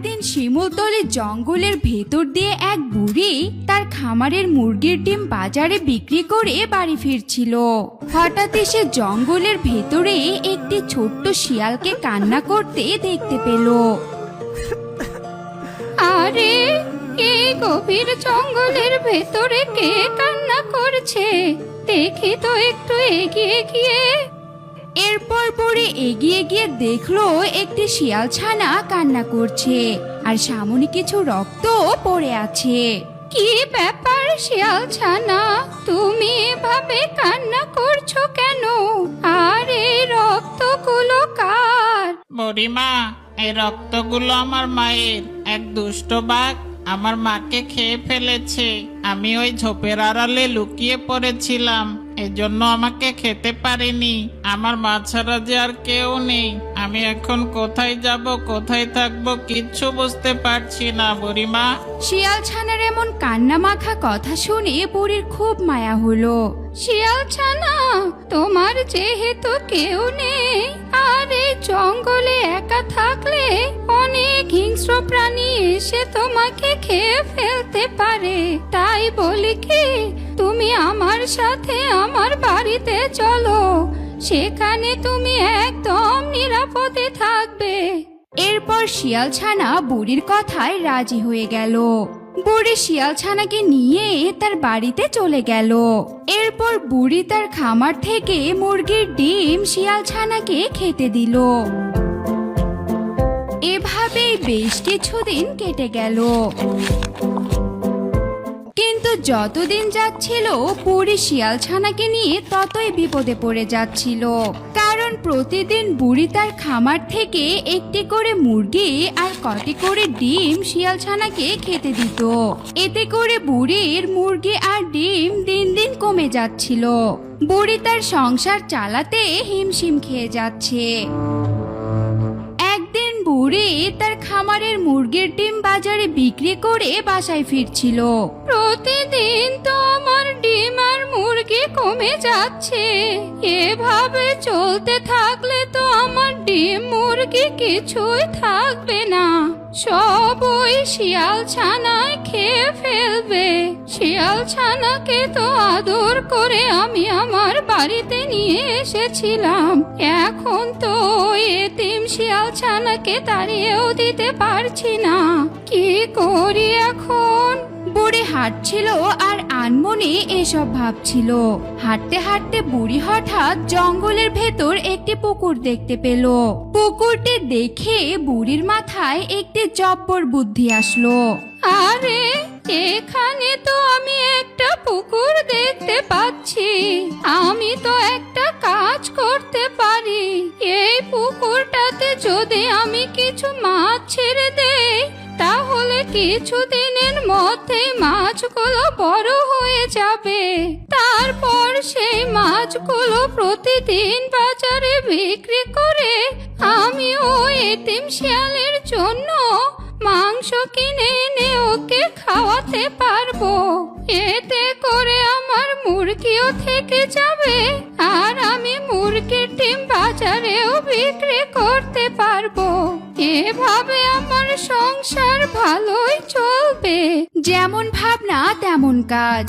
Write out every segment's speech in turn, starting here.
একদিন শিমুলতলি জঙ্গলের ভেতর দিয়ে এক বুড়ি তার খামারের মুরগির ডিম বাজারে বিক্রি করে বাড়ি ফিরছিল। হঠাৎ সে জঙ্গলের ভেতরে একটি ছোট্ট শিয়ালকে কান্না করতে দেখতে পেল। আরে, এই গভীর জঙ্গলের ভেতরে কে কান্না করছে? দেখি তো একটু এগিয়ে গিয়ে। এরপর বুড়ি এগিয়ে গিয়ে দেখলো একটি শিয়াল ছানা কান্না করছে আর সামনে কিছু রক্ত পড়ে আছে। কি ব্যাপার শিয়াল ছানা, তুমি এভাবে কান্না করছো কেন? আর এই রক্তগুলো কার? বুড়িমা, এই রক্তগুলো আমার মায়ের। এক দুষ্ট বাঘ আমার মাকে খেয়ে ফেলেছে। আমি ওই ঝোপের আড়ালে লুকিয়ে পড়েছিলাম, এজন্য আমাকে খেতে পারিনি। আমার মা ছাড়া যে আর কেউ নেই। আমি এখন কোথায় যাব, কোথায় থাকবো কিচ্ছু বুঝতে পারছি না বুড়িমা। শিয়াল ছানার এমন কান্না মাখা কথা শুনে বুড়ির খুব মায়া হলো। শিয়াল ছানা, তোমার যেহেতু কেউ নেই আর এই জঙ্গলে একা থাকলে অনেক হিংস্র প্রাণী এসে তোমাকে খেয়ে ফেলতে পারে, তাই বলি কি তুমি আমার সাথে আমার বাড়িতে চলো, সেখানে তুমি একদম নিরাপদে থাকবে। এরপর শিয়াল ছানা বুড়ির কথায় রাজি হয়ে গেল। বুড়ি শিয়াল ছানাকে নিয়ে তার বাড়িতে চলে গেল। এরপর বুড়ি তার খামার থেকে মুরগির ডিম শিয়াল ছানাকে খেতে দিল। এভাবেই বেশ কিছুদিন কেটে গেল। কিন্তু যতদিন যাচ্ছিল বুড়ি শিয়াল ছানাকে নিয়ে ততই বিপদে পড়ে যাচ্ছিল। কারণ প্রতিদিন বুড়ি তার খামার থেকে একটি করে মুরগি আর কটি করে ডিম শিয়াল ছানাকে খেতে দিত। এতে করে বুড়ির মুরগি আর ডিম দিন দিন কমে যাচ্ছিল। বুড়ি তার সংসার চালাতে হিমশিম খেয়ে যাচ্ছে। একদিন বুড়ি তার খামারের মুরগির ডিম বাজারে বিক্রি করে বাসায় ফিরছিল। প্রতিদিন তো আমার ডিম আর মুরগি কমে যাচ্ছে, এভাবে চলতে থাকলে তো আমার ডিম মুরগি কিছুই থাকবে না, সব ওই শিয়াল ছানায় খেয়ে ফেলবে। শিয়াল ছানাকে তো আদর করে আমি আমার বাড়িতে নিয়ে এসেছিলাম, এখন তো ওই এতিম শিয়াল ছানাকে তাড়িয়েও দিতে পারছি না, কি করি এখন? বুড়ি হাঁটছিল আর আনমনে এসব ভাবছিল। হাঁটতে হাঁটতে বুড়ি হঠাৎ জঙ্গলের ভেতর একটি পুকুর দেখতে পেল। পুকুরটি দেখে বুড়ির মাথায় একটি জব্বর বুদ্ধি আসলো। আরে, এখানে তো আমি একটা পুকুর দেখতে পাচ্ছি, আমি তো একটা কাজ করতে পারি। এই পুকুরটাতে যদি আমি কিছু মাছ ছেড়ে দেই তাহলে কিছুদিনের মধ্যে মাছগুলো বড় হয়ে যাবে। তারপর সেই মাছগুলো প্রতিদিন বাজারে বিক্রি করে আমি ওই এতিম শিয়ালের জন্য মাংস কিনে এনে ওকে খাওয়াতে পারবো। এতে করে আমার মুরগিও থেকে যাবে আর আমি মুরগির ডিম বাজারেও বিক্রি করতে পারবো। এভাবে আমার সংসার ভালোই চলবে। যেমন ভাবনা তেমন কাজ।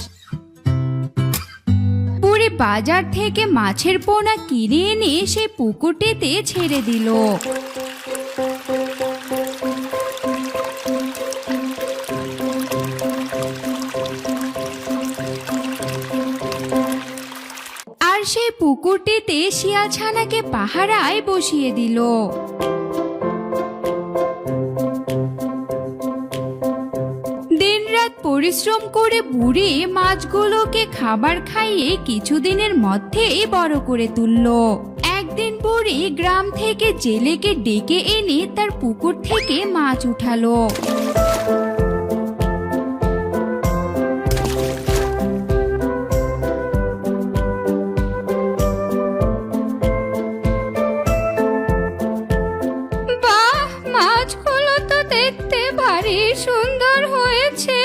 বুড়ি বাজার থেকে মাছের পোনা কিনে এনে সে পুকুরটিতে ছেড়ে দিল। আর সেই পুকুরটিতে শিয়াল ছানাকে পাহারায় বসিয়ে দিল। দিনরাত পরিশ্রম করে বুড়ি মাছগুলোকে খাবার খাইয়ে কিছুদিনের মধ্যেই বড় করে তুলল। একদিন বুড়ি গ্রাম থেকে জেলেকে ডেকে এনে তার পুকুর থেকে মাছ উঠালো। বাহ, মাছগুলো তো দেখতে ভারী সুন্দর হয়েছে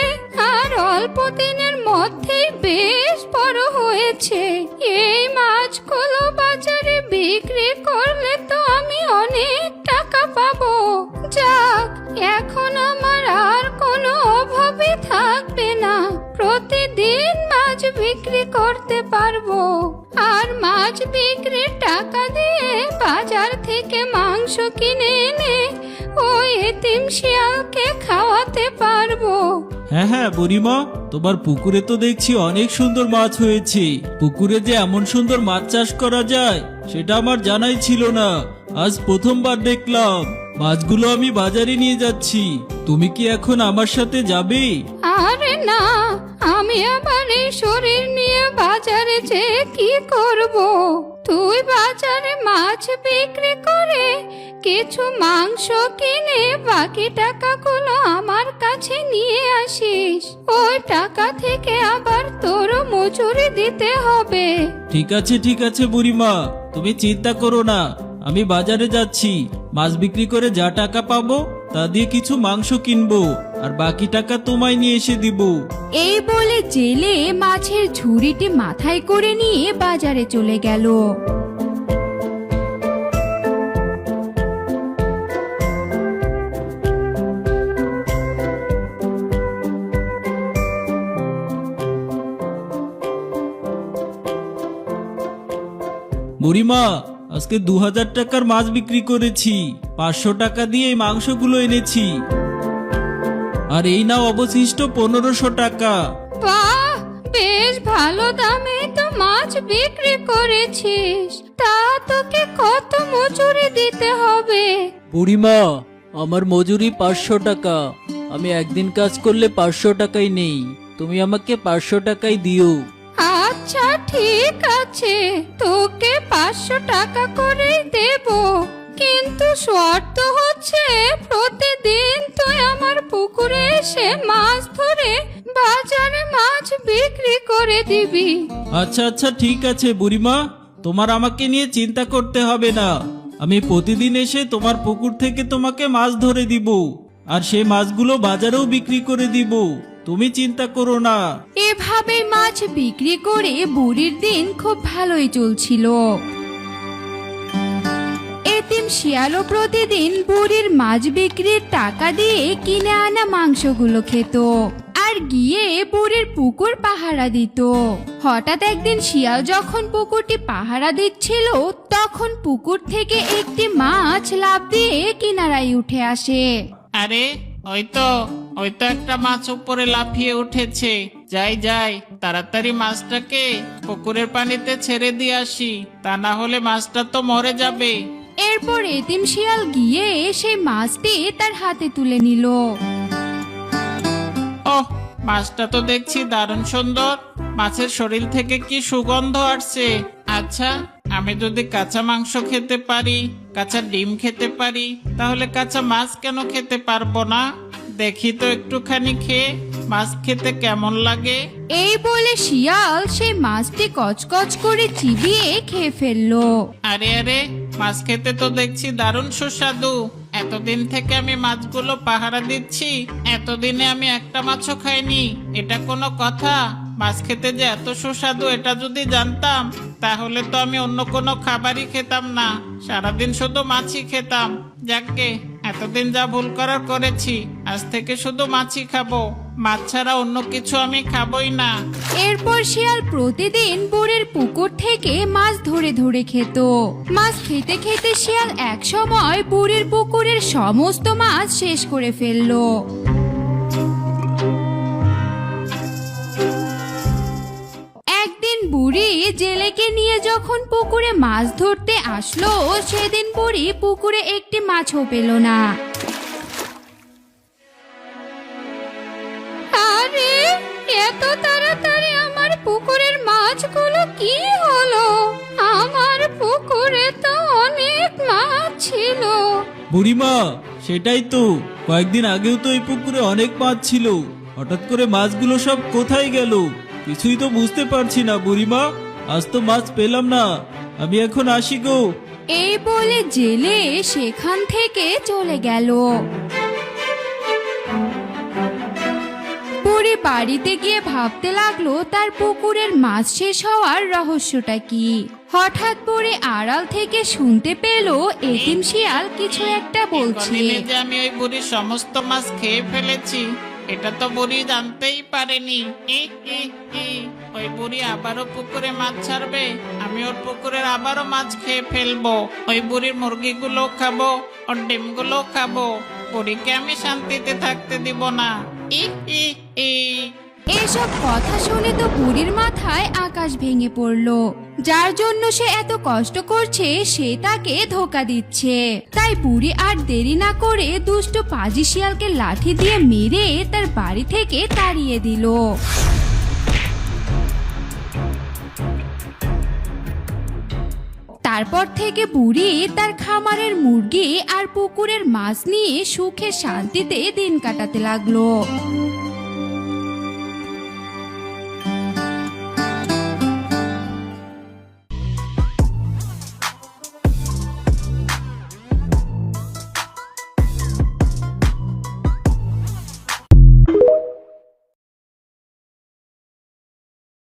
আর অল্প দিনের মধ্যেই বেশ বড় হয়েছে। এই মাছগুলো বাজারে বিক্রি করলে তো আমি অনেক টাকা পাবো। যাক, এখন আমার আর কোনো অভাবই থাকবে না। প্রতিদিন মাছ বিক্রি করতে পারবো, আর মাছ বিক্রির টাকা দিয়ে বাজার থেকে মাংস কিনে এনে ওই এতিম শিয়ালকে খাওয়াতে পারবো। হ্যাঁ হ্যাঁ বুড়িমা, তোমার পুকুরে তো দেখছি অনেক সুন্দর মাছ হয়েছে। পুকুরে যে এমন সুন্দর মাছ চাষ করা যায় সেটা আমার জানাই ছিল না, আজ প্রথমবার দেখলাম। মাছগুলো আমি বাজারে নিয়ে যাচ্ছি, তুমি কি এখন আমার সাথে যাবে? আরে না, আমি আবার এই শরীর নিয়ে বাজারে যেয়ে কি করব? তুই বাজারে মাছ বিক্রি করে কিছু মাংস কিনে বাকি টাকাগুলো আমার কাছে নিয়ে আসিস। ওই টাকা থেকে আবার তোরও মজুরি দিতে হবে। ঠিক আছে বুড়িমা, তুমি চিন্তা করো না, আমি বাজারে যাচ্ছি। মাছ বিক্রি করে যা টাকা পাবো তা দিয়ে কিছু মাংস কিনবো, আর বাকি টাকা তোমায় নিয়ে এসে দিব। এই বলে জেলে মাছের ঝুড়িটি মাথায় করে নিয়ে বাজারে চলে গেল। বুড়িমা, আজকে 2000 টাকার মাছ বিক্রি করেছি, 500 টাকা দিয়ে এই মাংসগুলো এনেছি, আর এই নাও অবশিষ্ট 1500 টাকা। বাহ, বেশ ভালো দামে তো মাছ বিক্রি করেছিস। তা তোকে কত মজুরি দিতে হবে? বুড়িমা, আমার মজুরি 500 টাকা। আমি একদিন কাজ করলে 500 টাকাই নেই, তুমি আমাকে 500 টাকাই দিও। আচ্ছা ঠিক আছে, তোকে 500 টাকা করেই দেব, কিন্তু শর্ত হচ্ছে প্রতিদিন তুই আমার পুকুরে এসে মাছ ধরে বাজারে মাছ বিক্রি করে দিবি। আচ্ছা ঠিক আছে বুড়িমা, তোমার আমাকে নিয়ে চিন্তা করতে হবে না। আমি প্রতিদিন এসে তোমার পুকুর থেকে তোমাকে মাছ ধরে দিব, আর সেই মাছগুলো বাজারেও বিক্রি করে দিব, তুমি চিন্তা করো না। এভাবে মাছ বিক্রি করে বুড়ির দিন খুব ভালোই চলছিল। এতিম শিয়ালও প্রতিদিন বুড়ির মাছ বিক্রির টাকা দিয়ে কিনে আনা মাংসগুলো খেত, আর গিয়ে বুড়ির পুকুর পাহারা দিত। হঠাৎ একদিন শিয়াল যখন পুকুরটি পাহারা দিচ্ছিল, তখন পুকুর থেকে একটি মাছ লাফ দিয়ে কিনারায় উঠে আসে। আরে ওই তো একটা মাছ উপরে লাফিয়ে উঠেছে। যাই তাড়াতাড়ি মাছটাকে পুকুরের পানিতে ছেড়ে দিয়ে আসি, তা না হলে মাছটা তো মরে যাবে। এরপর এতিম শিয়াল গিয়ে সেই মাছটি তার হাতে তুলে নিল। ওহ, মাছটা তো দেখছি দারুণ সুন্দর। মাছের শরীর থেকে কি সুগন্ধ আসছে। আচ্ছা, আমি যদি কাঁচা মাংস খেতে পারি, কাঁচা ডিম খেতে পারি, তাহলে কাঁচা মাছ কেন খেতে পারবো না? দেখি তো একটুখানি খেয়ে মাছ খেতে কেমন লাগে। এই বলে শিয়াল সেই মাছটি কচকচ করে চিবিয়ে খেয়ে ফেললো। আরে মাছ খেতে তো দেখছি দারুণ সুস্বাদু। এতদিন থেকে আমি মাছগুলো পাহারা দিচ্ছি, এতদিনে আমি একটা মাছও খাইনি। এটা কোনো কথা? মাছ খেতে যে এত সুস্বাদু এটা যদি জানতাম, তাহলে তো আমি অন্য কোনো খাবারই খেতাম না, সারাদিন শুধু মাছই খেতাম। যাকগে, এতদিন যা ভুল করার করেছি, আজ থেকে শুধু মাছই খাবো। মাছ ছাড়া অন্য কিছু আমি খাবই না। এরপর শিয়াল প্রতিদিন বুড়ির পুকুর থেকে মাছ ধরে ধরে খেত। মাছ খেতে খেতে শিয়াল এক সময় বুড়ির পুকুরের সমস্ত মাছ শেষ করে ফেললো। একদিন বুড়ি জেলেকে নিয়ে যখন পুকুরে মাছ ধরতে আসলো, সেদিন বুড়ি পুকুরে একটি মাছও পেল না। আরে, এত তাড়াতাড়ি আমার পুকুরের মাছগুলো কি হলো? আমার পুকুরে তো অনেক মাছ ছিল। বুড়িমা, সেটাই তো, কয়েকদিন আগেও তো এই পুকুরে অনেক মাছ ছিল, হঠাৎ করে মাছগুলো সব কোথায় গেল কিছুই তো বুঝতে পারছি না। বুড়িমা, আজ তো মাছ পেলাম না, আমি এখন আসি গো। এই বলে জেলে সেখান থেকে চলে গেল। বুড়ি বাড়িতে গিয়ে ভাবতে লাগলো তার পুকুরের মাছ শেষ হওয়ার রহস্যটা কি। হঠাৎ বুড়ি আড়াল থেকে শুনতে পেল এতিম শিয়াল কিছু একটা বলছে। কদিনে যে আমি ওই বুড়ির সমস্ত মাছ খেয়ে ফেলেছি, এটা তো বুড়ি জানতেই পারেনি। ওই বুড়ি আবারও পুকুরে মাছ ছাড়বে, আমি ওর পুকুরের আবারও মাছ খেয়ে ফেলবো। ওই বুড়ির মুরগিগুলো খাবো, ওর ডিমগুলো খাবো। বুড়িকে আমি শান্তিতে থাকতে দিব না। এসব কথা শুনে তো বুড়ির মাথায় আকাশ ভেঙে পড়ল। যার জন্য সে এত কষ্ট করছে সে তাকে ধোঁকা দিচ্ছে। তাই বুড়ি আর দেরি না করে দুষ্ট পাজি শিয়ালকে লাঠি দিয়ে মেরে তার বাড়ি থেকে তাড়িয়ে দিল। তারপর থেকে বুড়ি তার খামারের মুরগি আর পুকুরের মাছ নিয়ে সুখে শান্তিতে দিন কাটাতে লাগলো।